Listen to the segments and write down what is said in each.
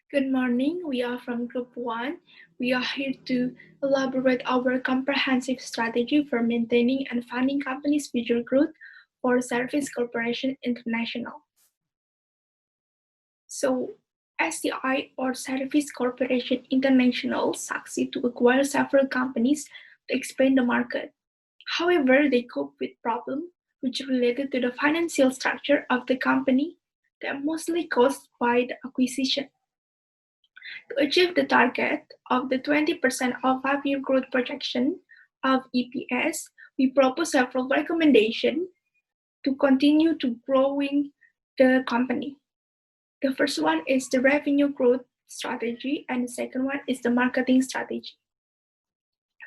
Good morning. We are from Group 1. We are here to elaborate our comprehensive strategy for maintaining and funding companies' future growth for Service Corporation International. So, SCI or Service Corporation International succeed to acquire several companies to expand the market. However, they cope with problems which related to the financial structure of the company that mostly caused by the acquisition. To achieve the target of the 20% of 5-year growth projection of EPS, we propose several recommendations to continue to growing the company. The first one is the revenue growth strategy, and the second one is the marketing strategy.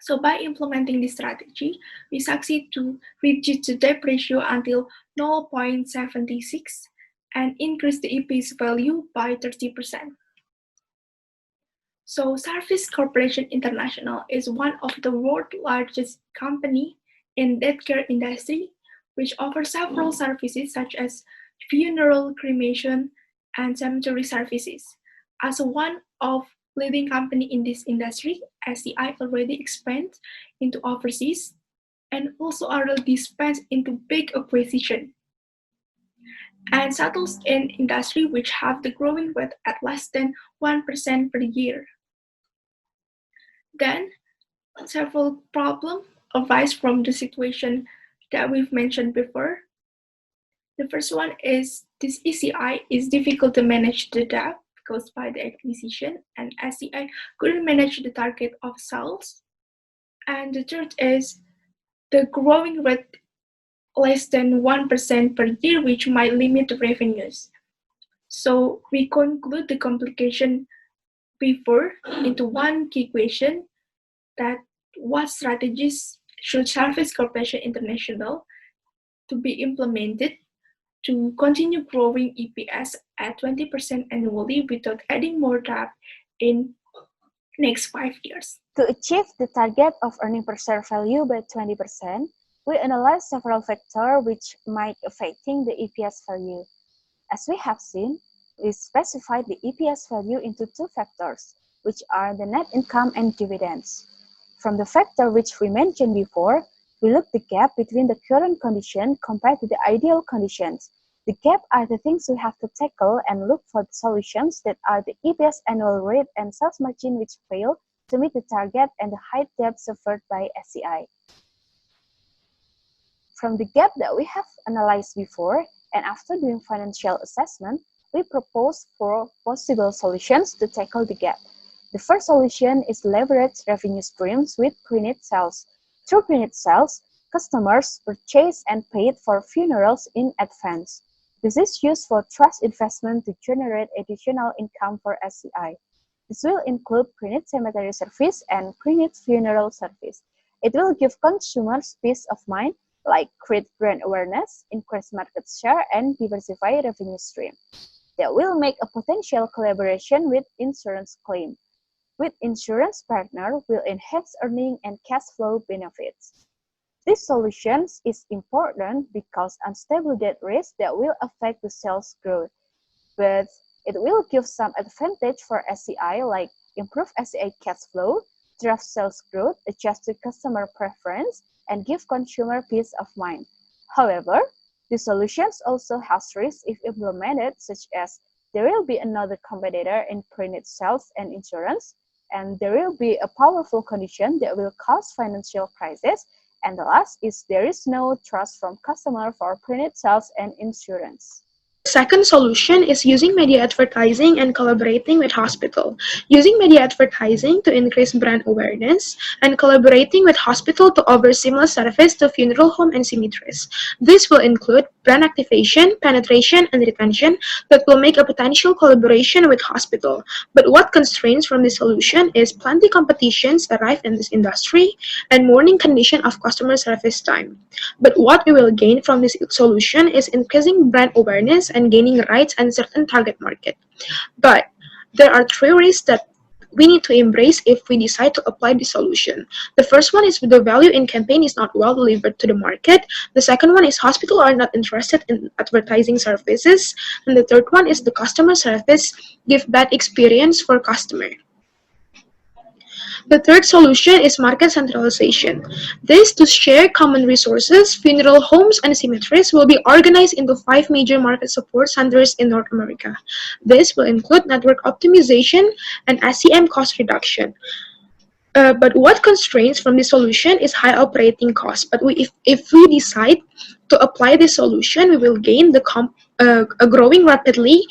So by implementing this strategy, we succeed to reduce the debt ratio until 0.76 and increase the EPS value by 30%. So Service Corporation International is one of the world's largest company in death care industry, which offers several services such as funeral, cremation, and cemetery services. As one of leading company in this industry, SCI already expands into overseas and also already expands into big acquisition and settles in industry which have the growing rate at less than 1% per year. Then several problems arise from the situation that we've mentioned before. The first one is this ECI is difficult to manage the debt caused by the acquisition, and SCI couldn't manage the target of sales. And the third is the growing rate less than 1% per year, which might limit the revenues. So we conclude the complication before into one key question that what strategies should Service Corporation International to be implemented to continue growing EPS at 20% annually without adding more debt in next 5 years. To achieve the target of earning per share value by 20%, we analyze several factors which might affecting the EPS value. As we have seen, we specified the EPS value into two factors, which are the net income and dividends. From the factor which we mentioned before, we look the gap between the current condition compared to the ideal conditions. The gap are the things we have to tackle and look for the solutions that are the EPS annual rate and sales margin which fail to meet the target and the high debt suffered by SCI. From the gap that we have analyzed before, and after doing financial assessment, we propose 4 possible solutions to tackle the gap. The first solution is leverage revenue streams with pre-need sales. Through pre-need sales, customers purchase and paid for funerals in advance. This is used for trust investment to generate additional income for SCI. This will include pre-need cemetery service and pre-need funeral service. It will give consumers peace of mind, like create brand awareness, increase market share, and diversify revenue stream. That will make a potential collaboration with insurance claim. With insurance partner will enhance earning and cash flow benefits. This solution is important because unstable debt risk that will affect the sales growth, but it will give some advantage for SCI like improve SCI cash flow, drive sales growth, adjust to customer preference, and give consumer peace of mind. However, the solutions also has risks if implemented, such as there will be another competitor in pre-need sales and insurance, and there will be a powerful condition that will cause financial crisis, and the last is there is no trust from customer for pre-need sales and insurance. Second solution is using media advertising and collaborating with hospital. Using media advertising to increase brand awareness and collaborating with hospital to offer seamless service to funeral home and cemeteries. This will include brand activation, penetration, and retention that will make a potential collaboration with hospital. But what constraints from this solution is plenty competitions arrive in this industry and mourning condition of customer service time. But what we will gain from this solution is increasing brand awareness and gaining rights and certain target market. But there are 3 risks that we need to embrace if we decide to apply the solution. The first one is the value in campaign is not well delivered to the market. The second one is hospitals are not interested in advertising services. And the third one is the customer service give bad experience for customer. The third solution is market centralization. This to share common resources, funeral homes and cemeteries will be organized into 5 major market support centers in North America. This will include network optimization and SEM cost reduction. But what constraints from this solution is high operating costs. But if we decide to apply this solution, we will gain growing rapidly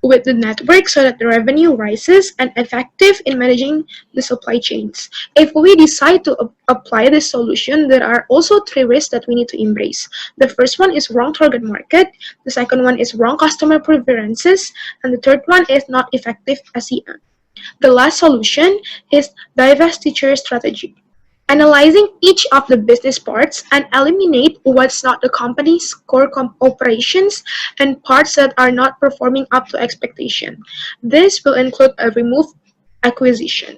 with the network so that the revenue rises and effective in managing the supply chains. If we decide to apply this solution, there are also 3 risks that we need to embrace. The first one is wrong target market, the second one is wrong customer preferences, and the third one is not effective SEM. The last solution is divestiture strategy. Analyzing each of the business parts and eliminate what's not the company's core operations and parts that are not performing up to expectation. This will include a remove acquisition.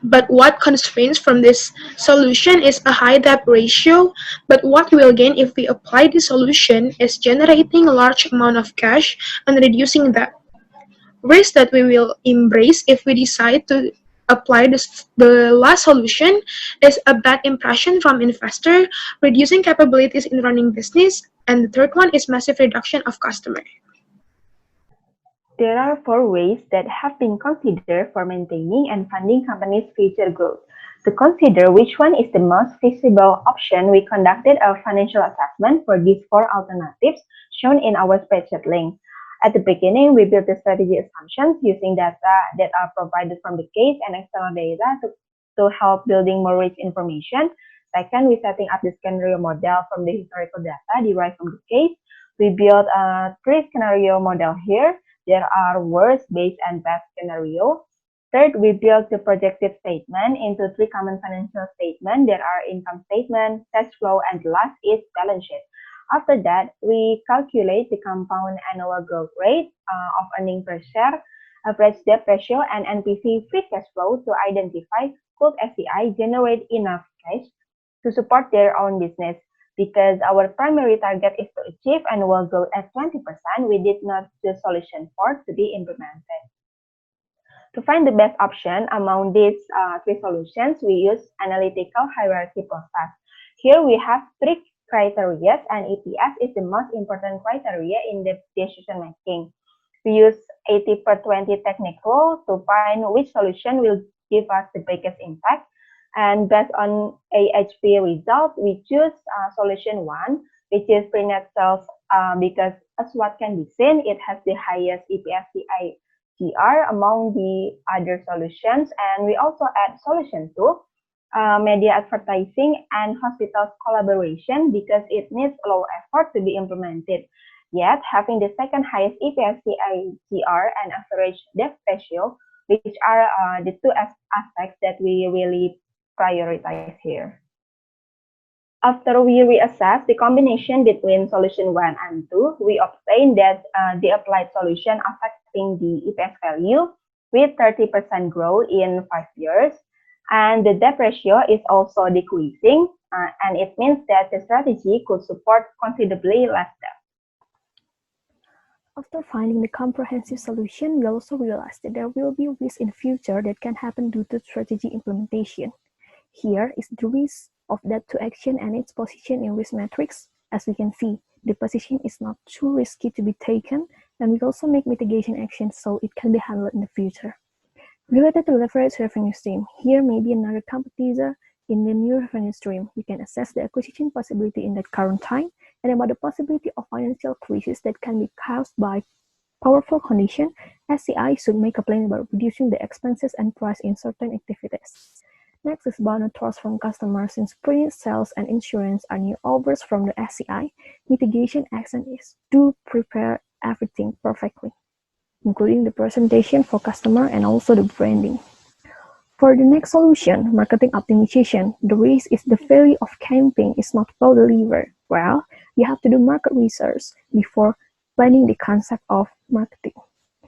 But what constraints from this solution is a high debt ratio, but what we will gain if we apply the solution is generating a large amount of cash and reducing debt. Risk that we will embrace if we decide to apply the last solution is a bad impression from investor, reducing capabilities in running business, and the third one is massive reduction of customer. There are 4 ways that have been considered for maintaining and funding companies' future growth. To consider which one is the most feasible option, we conducted a financial assessment for these 4 alternatives shown in our spreadsheet link. At the beginning, we built the strategy assumptions using data that are provided from the case and external data to help building more rich information. Second, we're setting up the scenario model from the historical data derived from the case. We built a 3 scenario model here. There are worst, base, and best scenario. Third, we built the projected statement into 3 common financial statements. There are income statement, cash flow, and the last is balance sheet. After that, we calculate the compound annual growth rate of earnings per share, average debt ratio, and NPV free cash flow to identify could SEI generate enough cash to support their own business. Because our primary target is to achieve annual growth at 20%, we did not choose solution 4 to be implemented. To find the best option among these 3 solutions, we use analytical hierarchy process. Here we have 3 criteria, and EPS is the most important criteria in the decision making. We use 80/20 technique rule to find which solution will give us the biggest impact. And based on AHP result, we choose solution 1, which is pre-net sales, because as what can be seen, it has the highest EPS CAGR among the other solutions. And we also add solution 2, media advertising and hospitals collaboration, because it needs low effort to be implemented. Yet, having the second highest EPS CAGR and average debt ratio, which are the 2 aspects that we really prioritize here. After we reassess the combination between solution 1 and 2, we obtain that the applied solution affecting the EPS value with 30% growth in 5 years. And the debt ratio is also decreasing, and it means that the strategy could support considerably less debt. After finding the comprehensive solution, we also realized that there will be risks in future that can happen due to strategy implementation. Here is the risk of debt to action and its position in risk matrix. As we can see, the position is not too risky to be taken, and we also make mitigation actions so it can be handled in the future. Related to leverage revenue stream, here may be another competitor in the new revenue stream. You can assess the acquisition possibility in that current time and about the possibility of financial crisis that can be caused by powerful condition. SEI should make a plan about reducing the expenses and price in certain activities. Next is about the trust from customers. Since print, sales, and insurance are new offers from the SEI, mitigation action is to prepare everything perfectly, including the presentation for customer and also the branding. For the next solution, marketing optimization, the risk is the value of campaign is not well delivered. Well, you have to do market research before planning the concept of marketing.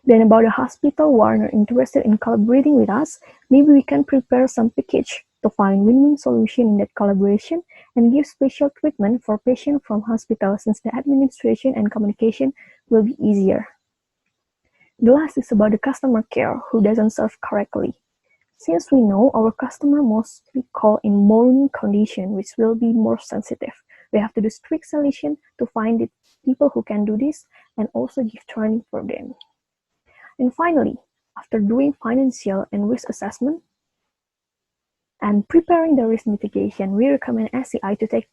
Then about the hospital who are not interested in collaborating with us, maybe we can prepare some package to find win-win solution in that collaboration and give special treatment for patients from hospital since the administration and communication will be easier. The last is about the customer care who doesn't serve correctly. Since we know our customer mostly call in morning condition, which will be more sensitive, we have to do strict selection to find the people who can do this and also give training for them. And finally, after doing financial and risk assessment and preparing the risk mitigation, we recommend SCI to take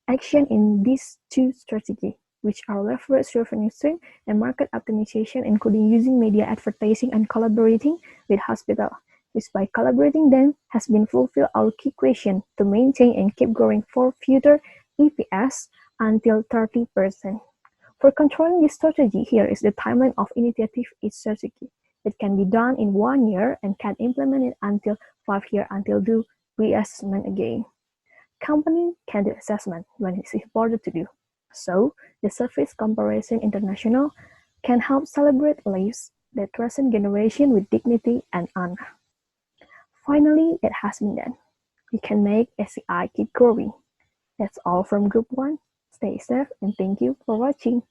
action in these two strategies, which are leverage revenue stream and market optimization, including using media advertising and collaborating with hospital, which by collaborating them has been fulfilled our key question to maintain and keep growing for future EPS until 30%. For controlling this strategy, here is the timeline of initiative each strategy. It can be done in 1 year and can implement it until 5 years until do reassessment again. Company can do assessment when it is important to do. So, the Service Comparison International can help celebrate lives that present generation with dignity and honor. Finally, it has been done. We can make SCI keep growing. That's all from Group 1. Stay safe and thank you for watching.